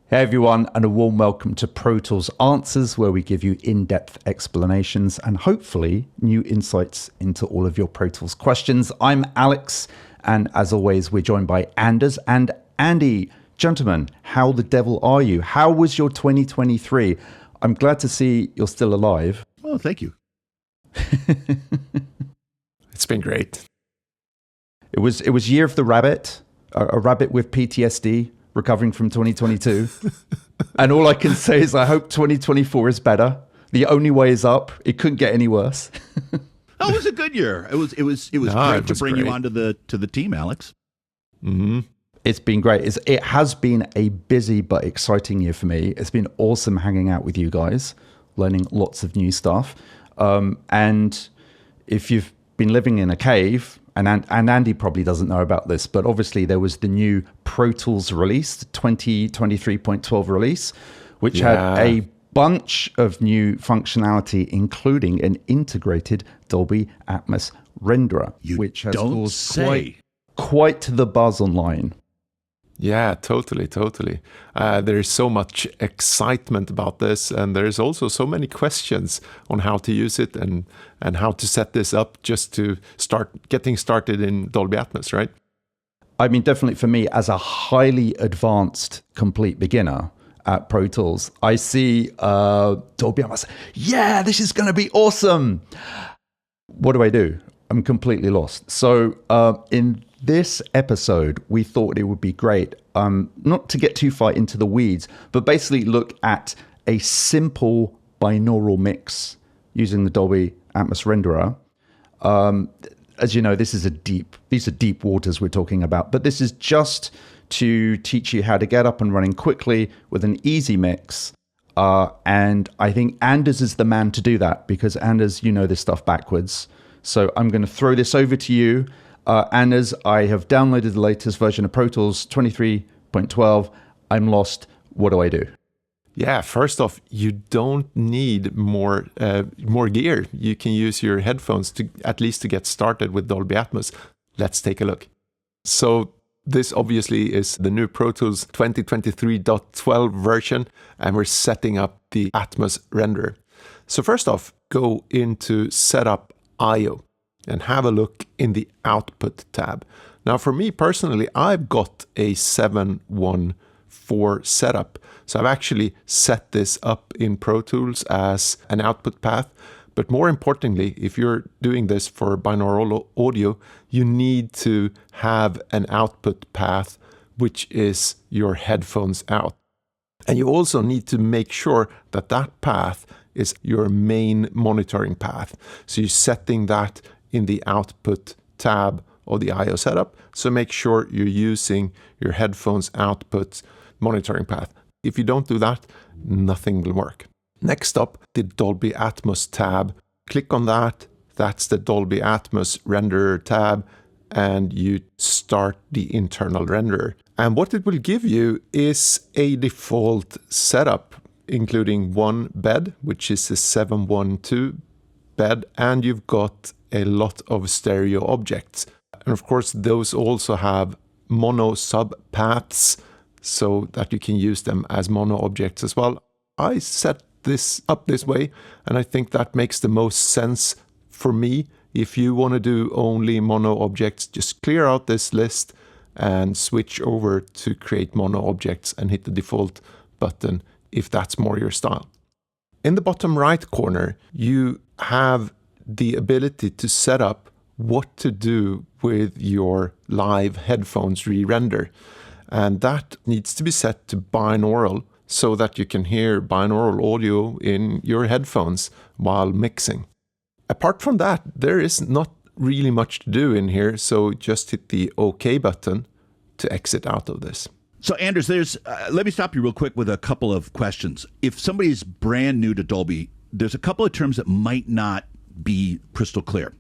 Hey everyone, and a warm welcome to Pro Tools Answers, where we give you in-depth explanations and hopefully new insights into all of your Pro Tools questions. I'm Alex, and as always, we're joined by Anders and Andy. Gentlemen, how the devil are you? How was your 2023? I'm glad to see you're still alive. Oh, thank you. It's been great. It was Year of the Rabbit, a rabbit with PTSD. Recovering from 2022. And all I can say is I hope 2024 is better. The only way is up. It couldn't get any worse. Oh, it was a good year. It was great to bring you onto the team, Alex. Mm-hmm. It's been great. It has been a busy but exciting year for me. It's been awesome hanging out with you guys, learning lots of new stuff. And if you've been living in a cave, and Andy probably doesn't know about this, but obviously there was the new Pro Tools release, the 2023.12 release, which had a bunch of new functionality, including an integrated Dolby Atmos renderer, which has caused quite the buzz online. Yeah, totally. There is so much excitement about this, and there's also so many questions on how to use it and how to set this up just to start getting started in Dolby Atmos, right? I mean, definitely for me, as a highly advanced complete beginner at Pro Tools, I see Dolby Atmos. Yeah, this is going to be awesome. What do? I'm completely lost. So in this episode, we thought it would be great, not to get too far into the weeds, but basically look at a simple binaural mix using the Dolby Atmos renderer. As you know, these are deep waters we're talking about, but this is just to teach you how to get up and running quickly with an easy mix. And I think Anders is the man to do that, because Anders, you know this stuff backwards. So I'm going to throw this over to you. Anders, I have downloaded the latest version of Pro Tools 23.12. I'm lost. What do I do? Yeah, first off, you don't need more gear. You can use your headphones to at least to get started with Dolby Atmos. Let's take a look. So this obviously is the new Pro Tools 2023.12 version, and we're setting up the Atmos renderer. So first off, go into Setup IO and have a look in the Output tab. Now, for me personally, I've got a 714 setup. So I've actually set this up in Pro Tools as an output path. But more importantly, if you're doing this for binaural audio, you need to have an output path, which is your headphones out. And you also need to make sure that that path is your main monitoring path. So you're setting that in the Output tab of the IO setup. So make sure you're using your headphones output monitoring path. If you don't do that, nothing will work. Next up, the Dolby Atmos tab. Click on that. That's the Dolby Atmos renderer tab, and you start the internal renderer. And what it will give you is a default setup, including one bed, which is a 712 bed, and you've got a lot of stereo objects. And of course, those also have mono subpaths so that you can use them as mono objects as well. I set this up this way, and I think that makes the most sense for me. If you want to do only mono objects, just clear out this list and switch over to create mono objects and hit the default button if that's more your style. In the bottom right corner, you have the ability to set up what to do with your live headphones re-render. And that needs to be set to binaural so that you can hear binaural audio in your headphones while mixing. Apart from that, there is not really much to do in here, so just hit the OK button to exit out of this. So, Anders, let me stop you real quick with a couple of questions. If somebody's brand new to Dolby, there's a couple of terms that might not be crystal clear.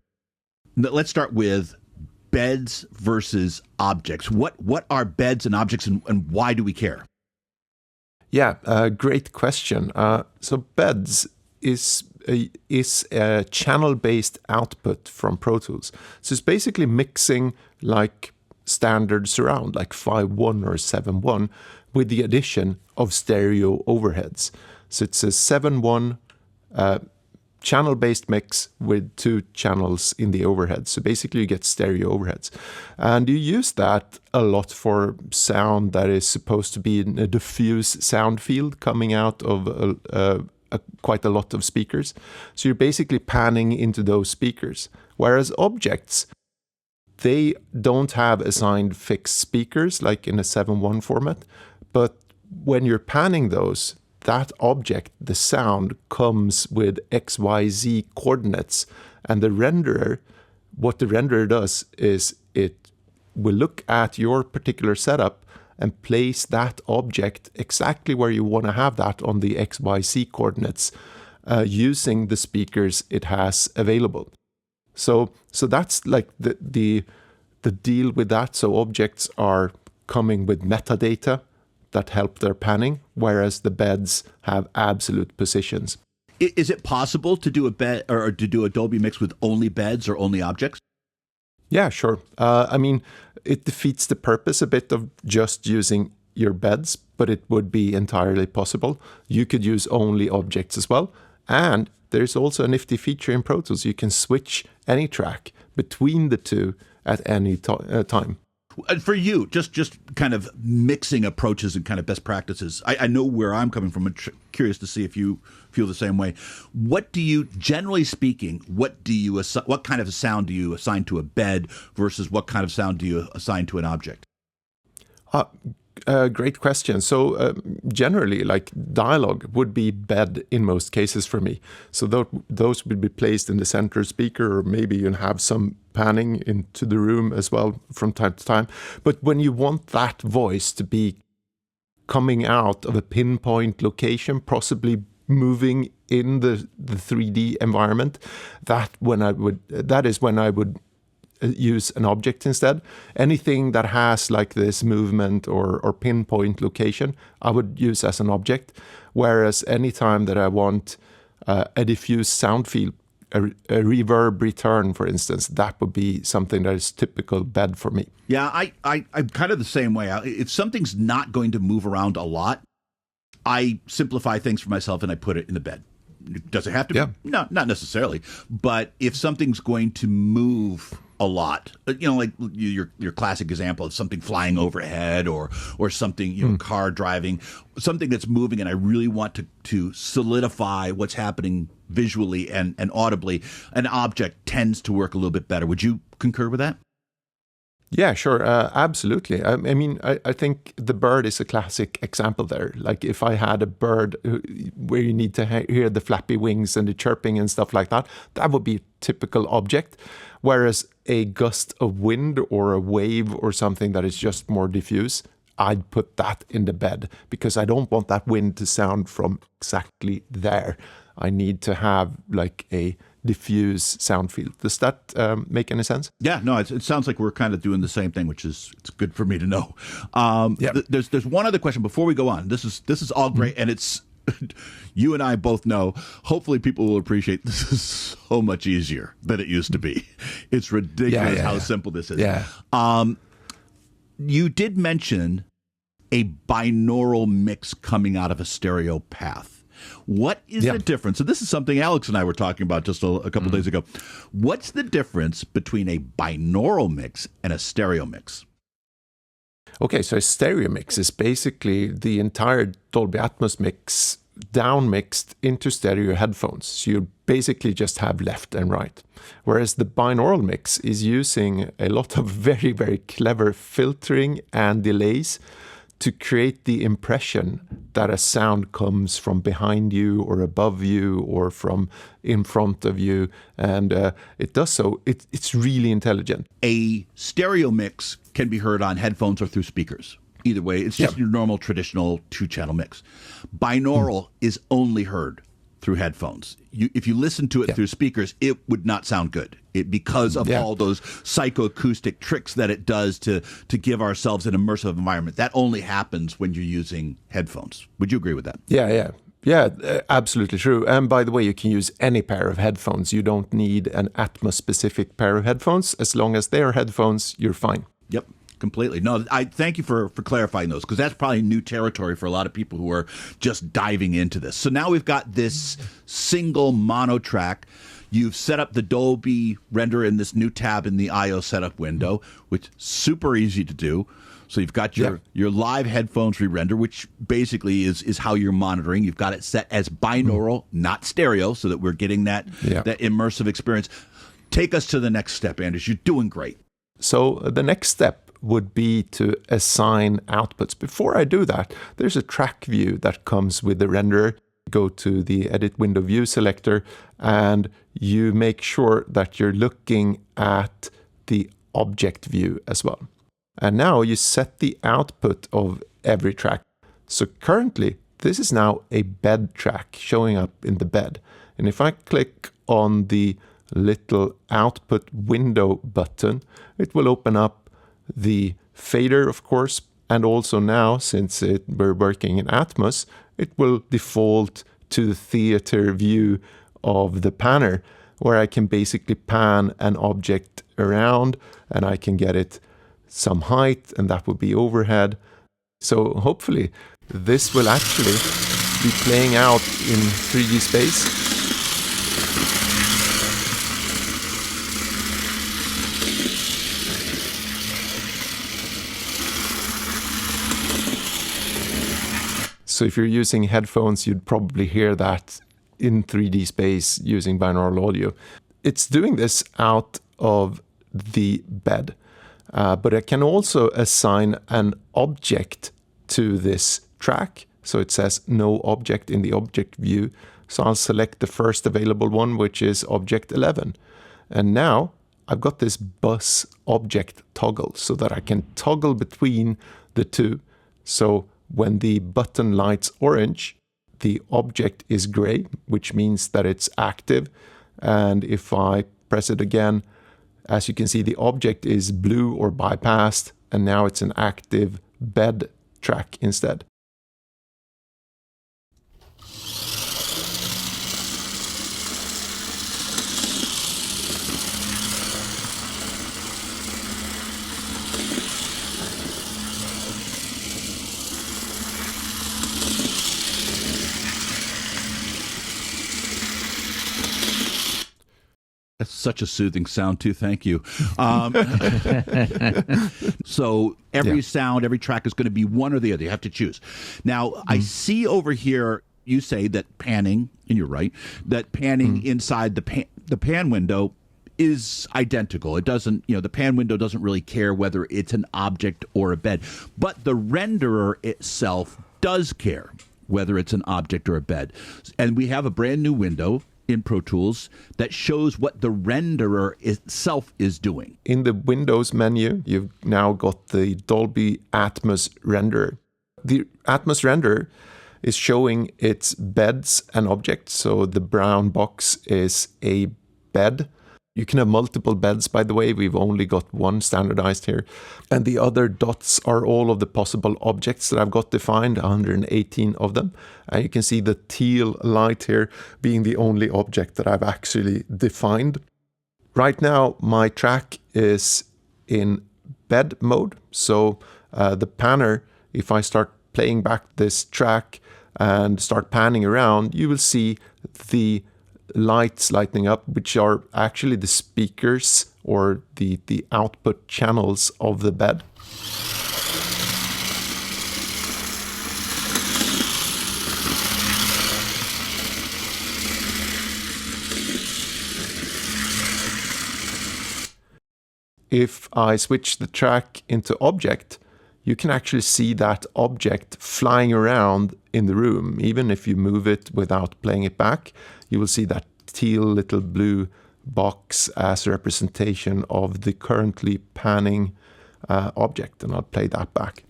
Let's start with beds versus objects. What are beds and objects, and why do we care? Yeah, great question. So beds is a channel-based output from Pro Tools. So it's basically mixing like standard surround, like 5.1 or 7.1, with the addition of stereo overheads. So it's a 7-1 channel-based mix with 2 channels in the overhead. So basically you get stereo overheads. And you use that a lot for sound that is supposed to be in a diffuse sound field coming out of quite a lot of speakers. So you're basically panning into those speakers. Whereas objects, they don't have assigned fixed speakers like in a 7-1 format. But when you're panning those, that object, the sound, comes with XYZ coordinates. And the renderer, what the renderer does is it will look at your particular setup and place that object exactly where you want to have that on the XYZ coordinates using the speakers it has available. So that's like the deal with that. So objects are coming with metadata that help their panning, whereas the beds have absolute positions. Is it possible to do a bed or to do a Dolby mix with only beds or only objects? Yeah, sure. I mean, it defeats the purpose a bit of just using your beds, but it would be entirely possible. You could use only objects as well. And there's also a nifty feature in Pro Tools. You can switch any track between the two at any time. For you, just kind of mixing approaches and kind of best practices. I know where I'm coming from. I'm curious to see if you feel the same way. What do you, generally speaking, what kind of sound do you assign to a bed versus what kind of sound do you assign to an object? Great question. So generally, like dialogue would be bed in most cases for me. So those would be placed in the center speaker, or maybe you have some panning into the room as well from time to time. But when you want that voice to be coming out of a pinpoint location, possibly moving in the 3D environment, that is when I would use an object instead. Anything that has like this movement or pinpoint location, I would use as an object. Whereas anytime that I want a diffuse sound field, a reverb return, for instance, that would be something that is typical bed for me. Yeah, I'm kind of the same way. If something's not going to move around a lot, I simplify things for myself and I put it in the bed. Does it have to be? No, not necessarily. But if something's going to move a lot, like your classic example of something flying overhead or something, car driving, something that's moving, and I really want to solidify what's happening visually and audibly, an object tends to work a little bit better. Would you concur with that? Yeah, sure. Absolutely. I mean, I think the bird is a classic example there. Like if I had a bird where you need to hear the flappy wings and the chirping and stuff like that, that would be a typical object. Whereas a gust of wind or a wave or something that is just more diffuse, I'd put that in the bed because I don't want that wind to sound from exactly there. I need to have like a diffuse sound field. Does that make any sense? Yeah, no, it sounds like we're kind of doing the same thing, which is it's good for me to know. There's one other question before we go on. This is all great, and it's you and I both know. Hopefully, people will appreciate this is so much easier than it used to be. It's ridiculous how simple this is. Yeah. You did mention a binaural mix coming out of a stereo path. What is the difference? So this is something Alex and I were talking about just a couple days ago. What's the difference between a binaural mix and a stereo mix? Okay, so a stereo mix is basically the entire Dolby Atmos mix down mixed into stereo headphones. So you basically just have left and right. Whereas the binaural mix is using a lot of very, very clever filtering and delays to create the impression that a sound comes from behind you or above you or from in front of you. And it does so. It's really intelligent. A stereo mix can be heard on headphones or through speakers. Either way, it's just your normal traditional 2-channel mix. Binaural is only heard through headphones. If you listen to it through speakers, it would not sound good. Because of all those psychoacoustic tricks that it does to give ourselves an immersive environment. That only happens when you're using headphones. Would you agree with that? Yeah, absolutely true. And by the way, you can use any pair of headphones. You don't need an Atmos-specific pair of headphones. As long as they are headphones, you're fine. Yep. Completely. No, I thank you for clarifying those, because that's probably new territory for a lot of people who are just diving into this. So now we've got this single mono track. You've set up the Dolby Renderer in this new tab in the I/O setup window, which is super easy to do. So you've got your live headphones re-render, which basically is how you're monitoring. You've got it set as binaural, not stereo, so that we're getting that immersive experience. Take us to the next step, Anders. You're doing great. So the next step would be to assign outputs. Before I do that, there's a track view that comes with the renderer. Go to the Edit Window View selector, and you make sure that you're looking at the object view as well. And now you set the output of every track. So currently, this is now a bed track showing up in the bed. And if I click on the little output window button, it will open up the fader, of course. And also now, since we're working in Atmos, it will default to the theater view of the panner, where I can basically pan an object around and I can get it some height, and that would be overhead. So hopefully this will actually be playing out in 3D space. So if you're using headphones, you'd probably hear that in 3D space using binaural audio. It's doing this out of the bed. But I can also assign an object to this track. So it says no object in the object view. So I'll select the first available one, which is object 11. And now I've got this bus object toggle so that I can toggle between the two. So when the button lights orange, the object is gray, which means that it's active. And if I press it again, as you can see, the object is blue or bypassed, and now it's an active bed track instead. That's such a soothing sound, too. Thank you. So every sound, every track is going to be one or the other. You have to choose. Now, I see over here, you say that panning, and you're right, that panning inside the pan window is identical. It doesn't, the pan window doesn't really care whether it's an object or a bed. But the renderer itself does care whether it's an object or a bed. And we have a brand new window in Pro Tools that shows what the renderer itself is doing. In the Windows menu, you've now got the Dolby Atmos renderer. The Atmos renderer is showing its beds and objects. So the brown box is a bed. You can have multiple beds, by the way. We've only got one standardized here. And the other dots are all of the possible objects that I've got defined, 118 of them. And you can see the teal light here being the only object that I've actually defined. Right now, my track is in bed mode. So the panner, if I start playing back this track and start panning around, you will see the lights lighting up, which are actually the speakers or the output channels of the bed. If I switch the track into object, you can actually see that object flying around in the room. Even if you move it without playing it back, you will see that teal little blue box as a representation of the currently panning object. And I'll play that back.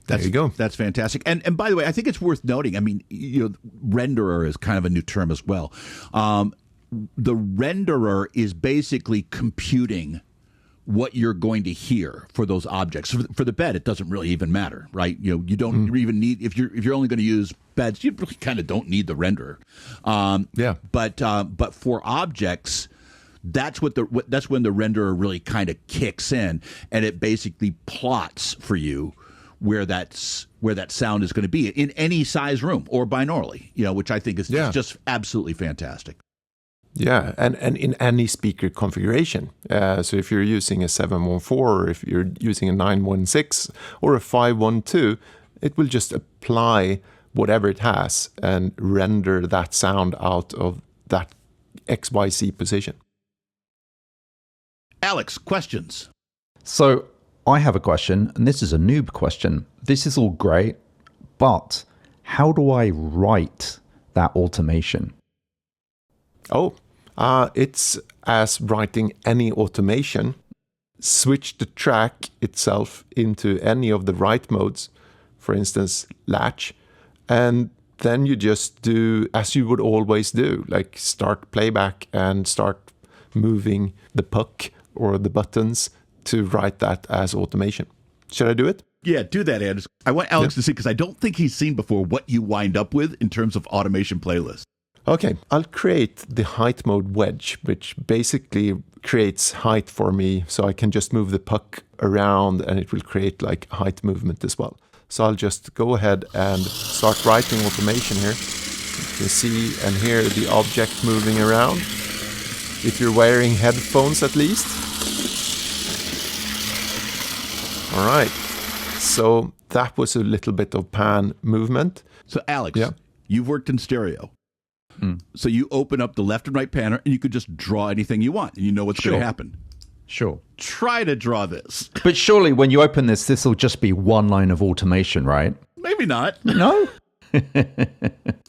There you go. That's fantastic. And by the way, I think it's worth noting, I mean, renderer is kind of a new term as well. The renderer is basically computing what you're going to hear for those objects. For the bed, it doesn't really even matter, right? You don't even need, if you're only going to use beds, you really kind of don't need the renderer. But for objects, that's when the renderer really kind of kicks in, and it basically plots for you where that sound is going to be in any size room or binaurally, which I think is just absolutely fantastic. Yeah, and in any speaker configuration. So if you're using a 714, or if you're using a 916 or a 512, it will just apply whatever it has and render that sound out of that XYZ position. Alex, questions? So I have a question, and this is a noob question. This is all great, but how do I write that automation? It's as writing any automation. Switch the track itself into any of the write modes, for instance, latch, and then you just do as you would always do, like start playback and start moving the puck or the buttons to write that as automation. Should I do it? Yeah, do that, Anders. I want Alex to see, because I don't think he's seen before what you wind up with in terms of automation playlists. Okay, I'll create the height mode wedge, which basically creates height for me, so I can just move the puck around and it will create like height movement as well. So I'll just go ahead and start writing automation here. You can see and hear the object moving around. If you're wearing headphones at least. All right, so that was a little bit of pan movement. So Alex, you've worked in stereo. So you open up the left and right panner and you could just draw anything you want and you know what's going to happen. Sure. Try to draw this. But surely when you open this will just be one line of automation, right? Maybe not. No?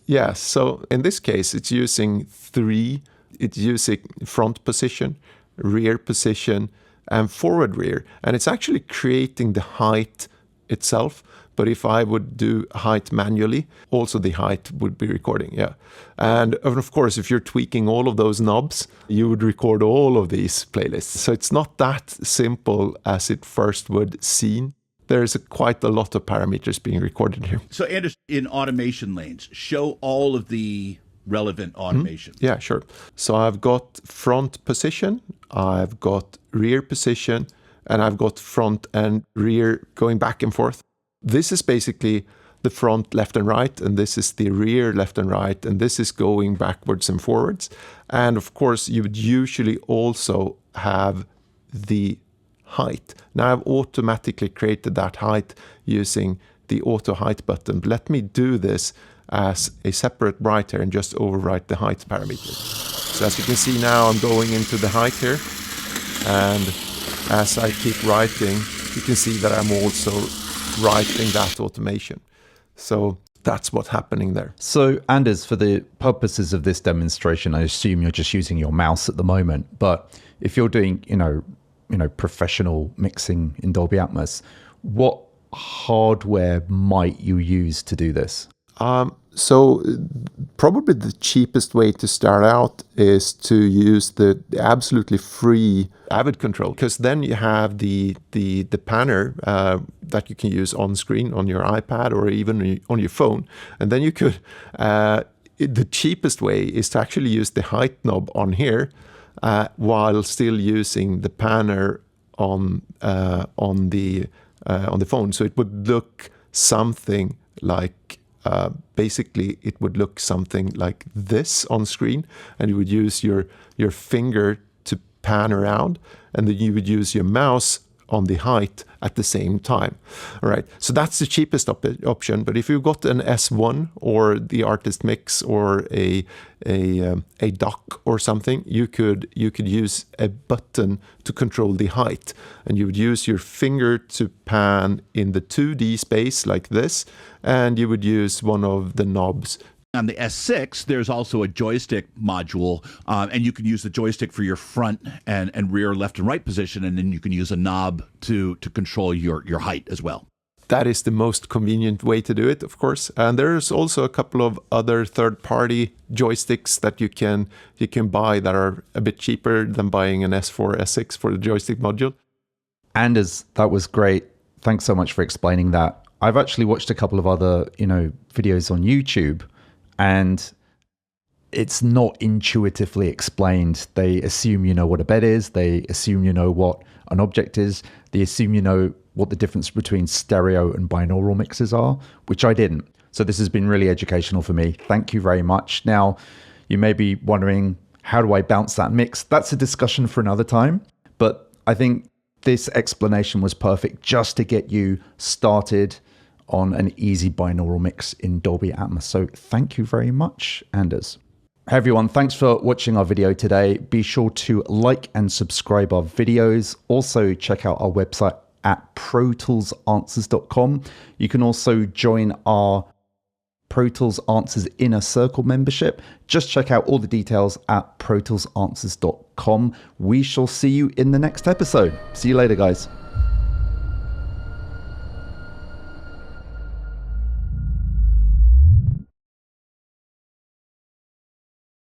Yeah, so in this case, it's using three. It's using front position, rear position, and forward rear. And it's actually creating the height itself. But if I would do height manually, also the height would be recording, yeah. And of course, if you're tweaking all of those knobs, you would record all of these playlists. So it's not that simple as it first would seem. There's quite a lot of parameters being recorded here. So Anders, in automation lanes, show all of the relevant automation. Yeah, sure. So I've got front position, I've got rear position, and I've got front and rear going back and forth. This is basically the front left and right, and this is the rear left and right, and this is going backwards and forwards. And of course, you would usually also have the height. Now I've automatically created that height using the auto height button. But let me do this as a separate write here and just overwrite the height parameter. So as you can see now, I'm going into the height here. And as I keep writing, you can see that I'm also writing that automation. So that's what's happening there. So Anders, for the purposes of this demonstration, I assume you're just using your mouse at the moment. But if you're doing, professional mixing in Dolby Atmos, what hardware might you use to do this? So probably the cheapest way to start out is to use the absolutely free Avid control, because then you have the panner that you can use on screen on your iPad or even on your phone. And then you could, the cheapest way is to actually use the height knob on here while still using the panner on the phone. So it would look something like basically it would look something like this on screen, and you would use your finger to pan around, and then you would use your mouse on the height at the same time. All right, so that's the cheapest option. But if you've got an S1 or the Artist Mix or a dock or something, you could use a button to control the height, and you would use your finger to pan in the 2D space like this, and you would use one of the knobs. On the S6, there's also a joystick module, and you can use the joystick for your front and rear left and right position, and then you can use a knob to control your height as well. That is the most convenient way to do it, of course. And there's also a couple of other third-party joysticks that you can buy that are a bit cheaper than buying an S4, S6 for the joystick module. Anders, that was great. Thanks so much for explaining that. I've actually watched a couple of other, videos on YouTube, and it's not intuitively explained. They assume you know what a bed is. They assume you know what an object is. They assume you know what the difference between stereo and binaural mixes are, which I didn't. So this has been really educational for me. Thank you very much. Now, you may be wondering, how do I bounce that mix? That's a discussion for another time, but I think this explanation was perfect just to get you started on an easy binaural mix in Dolby Atmos. So thank you very much, Anders. Hey everyone, thanks for watching our video today. Be sure to like and subscribe our videos. Also check out our website at protoolsanswers.com. You can also join our Pro Tools Answers Inner Circle membership. Just check out all the details at protoolsanswers.com. We shall see you in the next episode. See you later, guys.